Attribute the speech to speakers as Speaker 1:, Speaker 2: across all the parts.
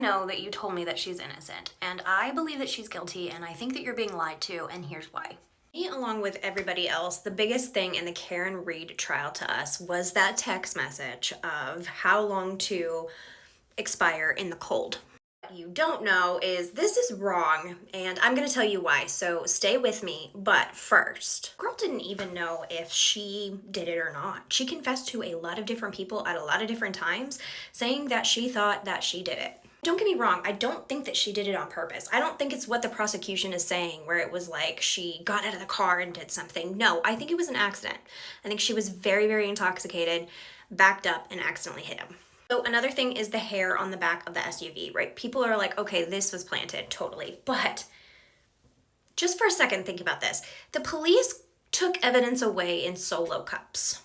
Speaker 1: Know that you told me that she's innocent, and I believe that she's guilty, and I think that you're being lied to, and here's why. Me, along with everybody else, the biggest thing in the Karen Read trial to us was that text message of how long to expire in the cold. What you don't know is this is wrong, and I'm gonna tell you why, so stay with me. But first, girl didn't even know if she did it or not. She confessed to a lot of different people at a lot of different times, saying that she thought that she did it. Don't get me wrong, I don't think that she did it on purpose. I don't think it's what the prosecution is saying, where it was like she got out of the car and did something. No, I think it was an accident. I think she was very, very intoxicated, backed up, and accidentally hit him. So another thing is the hair on the back of the SUV, right? People are like, okay, this was planted, totally. But just for a second, think about this. The police took evidence away in solo cups.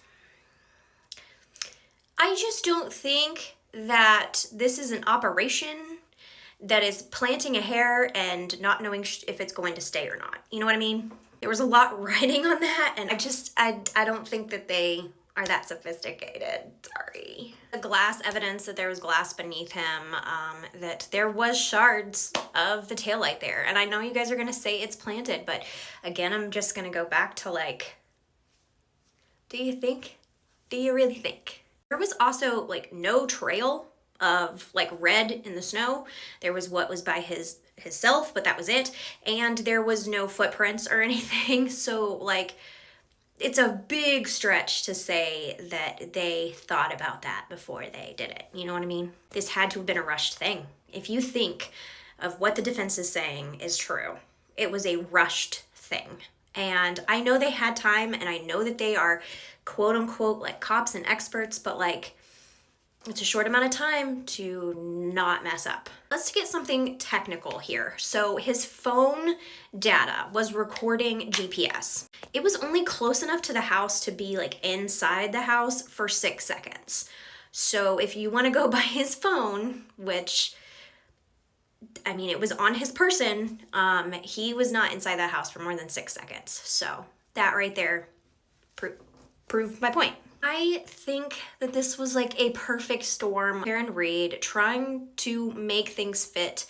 Speaker 1: I just don't think that this is an operation that is planting a hair and not knowing if it's going to stay or not. You know what I mean? There was a lot riding on that, and I don't think that they are that sophisticated. Sorry. The glass evidence that there was glass beneath him, that there was shards of the taillight there. And I know you guys are gonna say it's planted, but again, I'm just gonna go back to like, do you think? Do you really think? There was also like no trail of like red in the snow. There was what was by his self, but that was it. And there was no footprints or anything. So like, it's a big stretch to say that they thought about that before they did it. You know what I mean? This had to have been a rushed thing. If you think of what the defense is saying is true, it was a rushed thing. And I know they had time, and I know that they are quote unquote like cops and experts, but like, it's a short amount of time to not mess up. Let's get something technical here. So his phone data was recording GPS. It was only close enough to the house to be like inside the house for 6 seconds. So if you want to go by his phone, which, I mean, it was on his person, he was not inside that house for more than 6 seconds. So that right there proved my point. I think that this was like a perfect storm. Karen Read trying to make things fit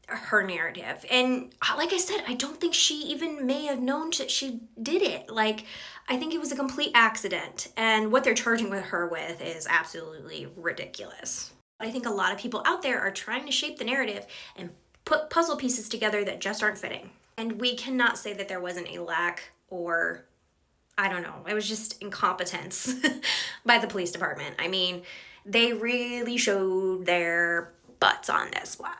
Speaker 1: her narrative. And like I said, I don't think she even may have known that she did it. Like, I think it was a complete accident. And what they're charging with her with is absolutely ridiculous. I think a lot of people out there are trying to shape the narrative and put puzzle pieces together that just aren't fitting. And we cannot say that there wasn't a lack or, I don't know, it was just incompetence by the police department. I mean, they really showed their butts on this one.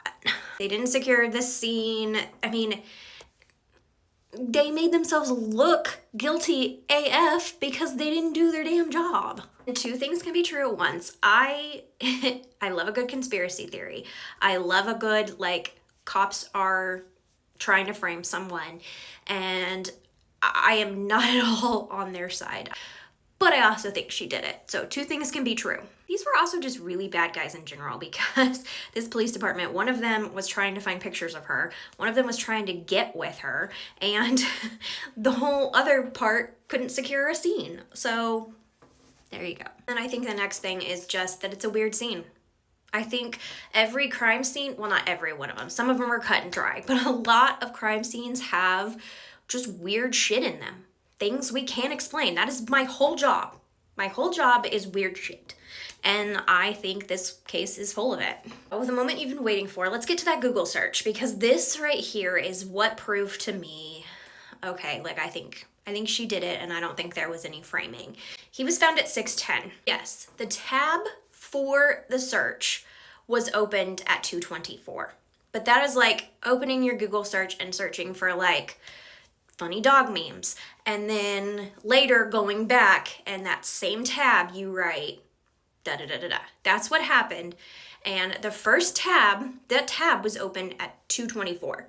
Speaker 1: They didn't secure the scene. I mean, they made themselves look guilty AF because they didn't do their damn job. And two things can be true at once. I love a good conspiracy theory. I love a good, like, cops are trying to frame someone, and I am not at all on their side. But I also think she did it. So two things can be true. These were also just really bad guys in general, because this police department, one of them was trying to find pictures of her. One of them was trying to get with her, and the whole other part couldn't secure a scene. So there you go. And I think the next thing is just that it's a weird scene. I think every crime scene, well, not every one of them, some of them are cut and dry, but a lot of crime scenes have just weird shit in them. Things we can't explain. That is my whole job. My whole job is weird shit. And I think this case is full of it. Oh, the moment you've been waiting for, let's get to that Google search, because this right here is what proved to me, okay, like I think she did it, and I don't think there was any framing. He was found at 6:10. Yes, the tab for the search was opened at 2:24. But that is like opening your Google search and searching for like funny dog memes, and then later going back and that same tab you write da-da-da-da-da. That's what happened. And the first tab, that tab was open at 2:24.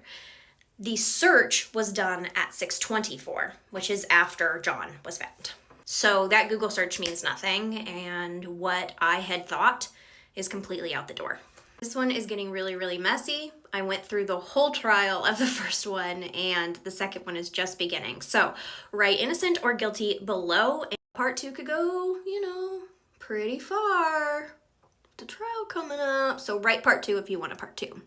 Speaker 1: The search was done at 6:24, which is after John was found. So that Google search means nothing, and what I had thought is completely out the door. This one is getting really, really messy. I went through the whole trial of the first one, and the second one is just beginning. So write innocent or guilty below, and part 2 could go, you know, pretty far. the trial coming up. So write part 2 if you want a part 2.